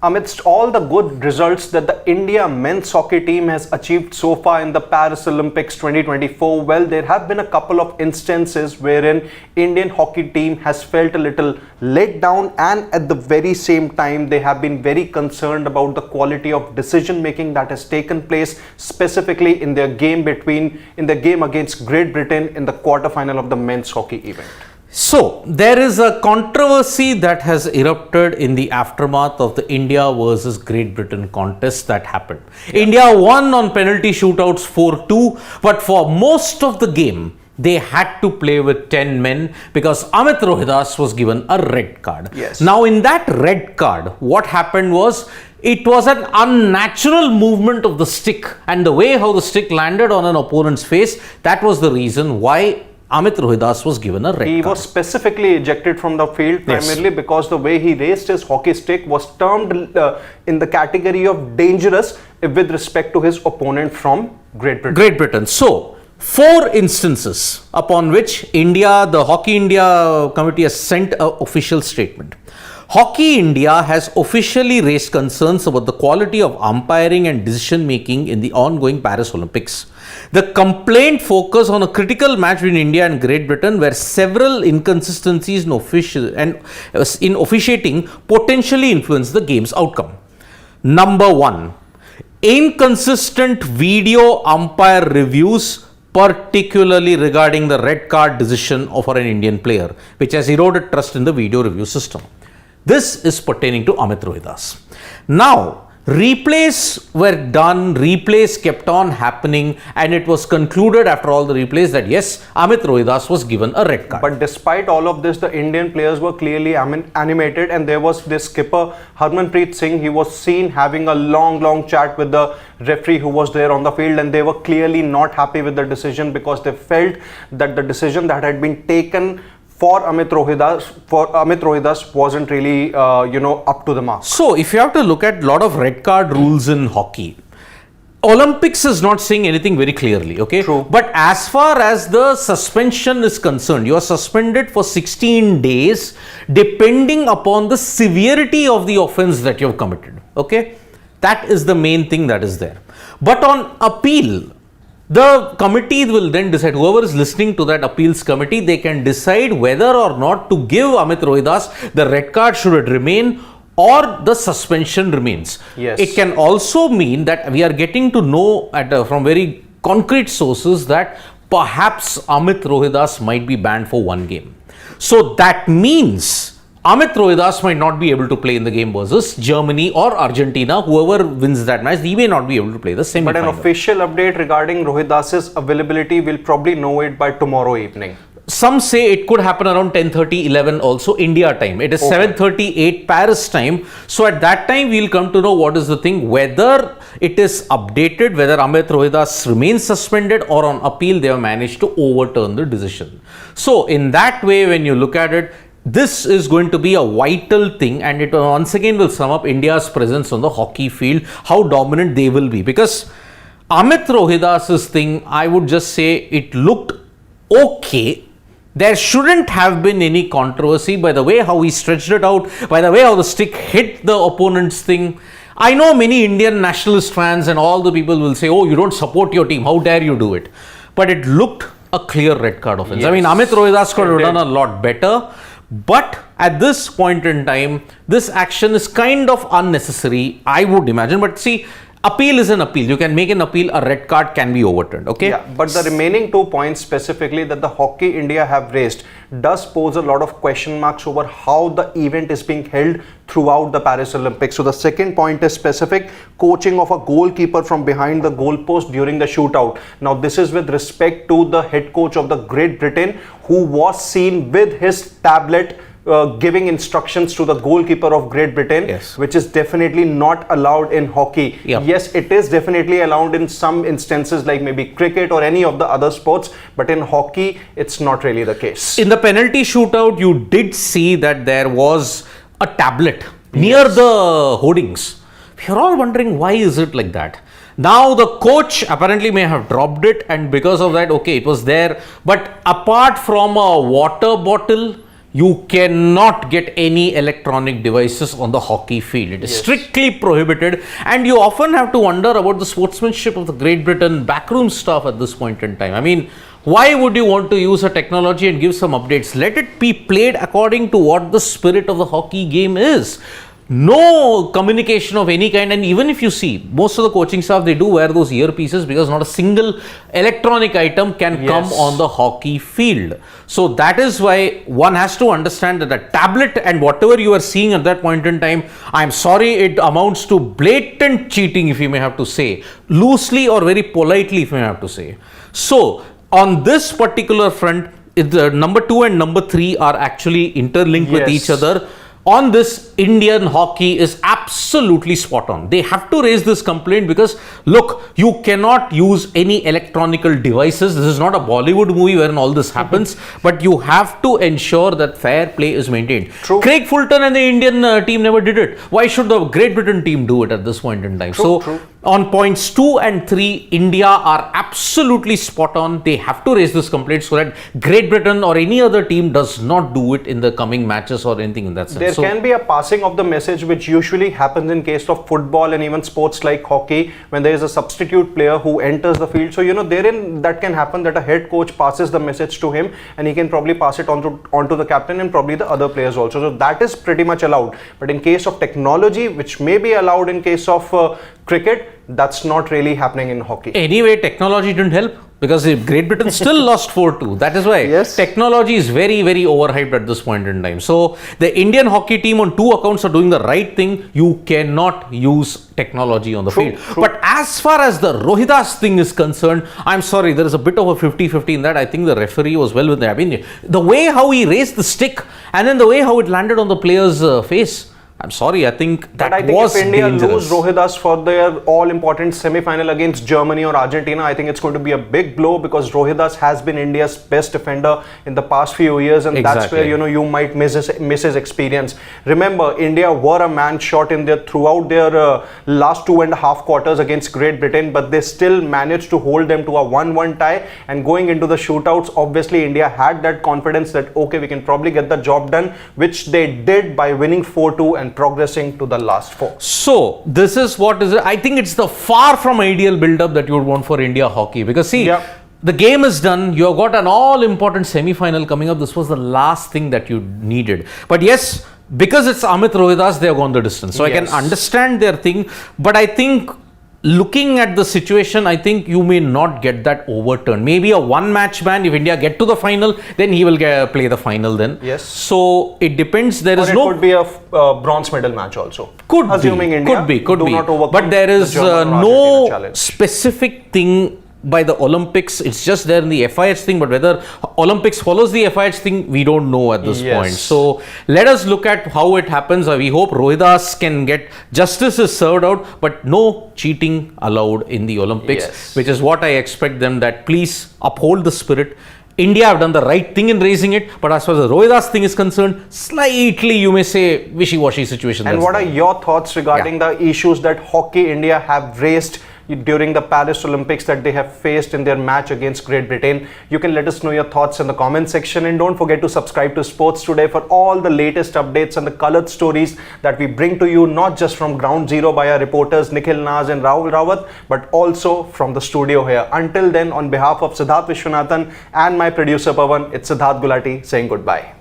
Amidst all the good results that the India men's hockey team has achieved so far in the Paris Olympics 2024, well, there have been a couple of instances wherein Indian hockey team has felt a little let down, and at the very same time they have been very concerned about the quality of decision making that has taken place, specifically in their game against Great Britain in the quarterfinal of the men's hockey event. So, there is a controversy that has erupted in the aftermath of the India versus Great Britain contest that happened. Yeah. India won on penalty shootouts 4-2, but for most of the game, they had to play with 10 men because Amit Rohidas was given a red card. Yes. Now, in that red card, what happened was, it was an unnatural movement of the stick, and the way how the stick landed on an opponent's face, that was the reason why Amit Rohidas was given a red card. He was specifically ejected from the field primarily because the way he raised his hockey stick was termed in the category of dangerous with respect to his opponent from Great Britain. So, 4 instances upon which the Hockey India committee has sent an official statement. Hockey India has officially raised concerns about the quality of umpiring and decision making in the ongoing Paris Olympics. The complaint focused on a critical match between India and Great Britain where several inconsistencies in officiating potentially influenced the game's outcome. Number 1, inconsistent video umpire reviews, particularly regarding the red card decision for an Indian player, which has eroded trust in the video review system. This is pertaining to Amit Rohidas. Now, replays were done, replays kept on happening, and it was concluded after all the replays that yes, Amit Rohidas was given a red card. But despite all of this, the Indian players were clearly animated, and there was this skipper Harmanpreet Singh. He was seen having a long chat with the referee who was there on the field, and they were clearly not happy with the decision because they felt that the decision that had been taken for Amit Rohidas wasn't really, up to the mark. So, if you have to look at a lot of red card rules in hockey, Olympics is not saying anything very clearly, okay? True. But as far as the suspension is concerned, you are suspended for 16 days depending upon the severity of the offense that you have committed, okay? That is the main thing that is there. But on appeal, the committee will then decide, whoever is listening to that appeals committee, they can decide whether or not to give Amit Rohidas the red card, should it remain, or the suspension remains. Yes. It can also mean that we are getting to know from very concrete sources that perhaps Amit Rohidas might be banned for 1 game. So that means Amit Rohidas might not be able to play in the game versus Germany or Argentina. Whoever wins that match, he may not be able to play the semi-final. But an official update regarding Rohidas's availability, we'll probably know it by tomorrow evening. Some say it could happen around 10:30, 11 also India time. It is 7:38 Paris time. So at that time, we'll come to know what is the thing, whether it is updated, whether Amit Rohidas remains suspended, or on appeal they have managed to overturn the decision. So in that way, when you look at it, this is going to be a vital thing, and it once again will sum up India's presence on the hockey field, how dominant they will be. Because Amit Rohidas's thing, I would just say it looked okay. There shouldn't have been any controversy by the way how he stretched it out, by the way how the stick hit the opponent's thing. I know many Indian nationalist fans and all the people will say, oh, you don't support your team, how dare you do it? But it looked a clear red card offense. Yes. I mean, Amit Rohidas could have done a lot better. But at this point in time, this action is kind of unnecessary, I would imagine. But see, appeal is an appeal. You can make an appeal, a red card can be overturned, okay? Yeah, but the remaining 2 points specifically that the Hockey India have raised does pose a lot of question marks over how the event is being held throughout the Paris Olympics. So the second point is specific coaching of a goalkeeper from behind the goalpost during the shootout. Now this is with respect to the head coach of the Great Britain, who was seen with his tablet giving instructions to the goalkeeper of Great Britain, yes, which is definitely not allowed in hockey. Yep. Yes, it is definitely allowed in some instances like maybe cricket or any of the other sports, but in hockey, it's not really the case. In the penalty shootout, you did see that there was a tablet near the hoardings. We are all wondering, why is it like that? Now the coach apparently may have dropped it, and because of that, okay, it was there. But apart from a water bottle, you cannot get any electronic devices on the hockey field. It is strictly prohibited, and you often have to wonder about the sportsmanship of the Great Britain backroom staff at this point in time. I mean, why would you want to use a technology and give some updates? Let it be played according to what the spirit of the hockey game is. No communication of any kind. And even if you see, most of the coaching staff, they do wear those earpieces because not a single electronic item can come on the hockey field. So that is why one has to understand that the tablet and whatever you are seeing at that point in time, I'm sorry, it amounts to blatant cheating, if you may have to say, loosely or very politely, if you may have to say. So on this particular front, the number 2 and number 3 are actually interlinked with each other. On this, Indian hockey is absolutely spot on. They have to raise this complaint because, look, you cannot use any electronical devices. This is not a Bollywood movie wherein all this happens, but you have to ensure that fair play is maintained. True. Craig Fulton and the Indian team never did it. Why should the Great Britain team do it at this point in time? True. On points 2 and 3, India are absolutely spot on. They have to raise this complaint so that Great Britain or any other team does not do it in the coming matches or anything in that sense. There can be a passing of the message, which usually happens in case of football and even sports like hockey, when there is a substitute player who enters the field. So, therein that can happen, that a head coach passes the message to him and he can probably pass it onto the captain and probably the other players also. So that is pretty much allowed. But in case of technology, which may be allowed in case of cricket, that's not really happening in hockey. Anyway, technology didn't help because Great Britain still lost 4-2. That is why technology is very, very overhyped at this point in time. So the Indian hockey team on 2 accounts are doing the right thing. You cannot use technology on the field. But as far as the Rohidas thing is concerned, I'm sorry, there is a bit of a 50-50 in that. I think the referee was well with that. I mean, the way how he raised the stick and then the way how it landed on the player's face, I'm sorry, I think that was if India dangerous. lose Rohidas for their all-important semi-final against Germany or Argentina, I think it's going to be a big blow because Rohidas has been India's best defender in the past few years, and that's where you might miss his experience. Remember, India were a man short in throughout their last 2.5 quarters against Great Britain, but they still managed to hold them to a 1-1 tie. And going into the shootouts, obviously India had that confidence that okay, we can probably get the job done, which they did by winning 4-2 and progressing to the last 4. So this is what is, I think it's the far from ideal build-up that you would want for India hockey, because see, the game is done, you have got an all-important semi-final coming up. This was the last thing that you needed. But yes, because it's Amit Rohidas, they have gone the distance. So I can understand their thing, but I think looking at the situation, I think you may not get that overturned. Maybe a one-match ban. If India get to the final, then he will play the final then. Yes. So it depends. There is no. It could be a bronze medal match also. Could assuming be. India Could be. But there is no specific thing by the Olympics. It's just there in the FIH thing, but whether Olympics follows the FIH thing, we don't know at this point. So let us look at how it happens. We hope Rohidas can get justice is served out, but no cheating allowed in the Olympics, which is what I expect them, that please uphold the spirit. India have done the right thing in raising it, but as far as the Rohidas thing is concerned, slightly, you may say, wishy-washy situation. And what are your thoughts regarding the issues that Hockey India have raised during the Paris Olympics that they have faced in their match against Great Britain? You can let us know your thoughts in the comment section, and don't forget to subscribe to Sports Today for all the latest updates and the colored stories that we bring to you, not just from ground zero by our reporters Nikhil Naz and Rahul Rawat, but also from the studio here. Until then, on behalf of Siddharth Vishwanathan and my producer Pawan, it's Siddharth Gulati saying goodbye.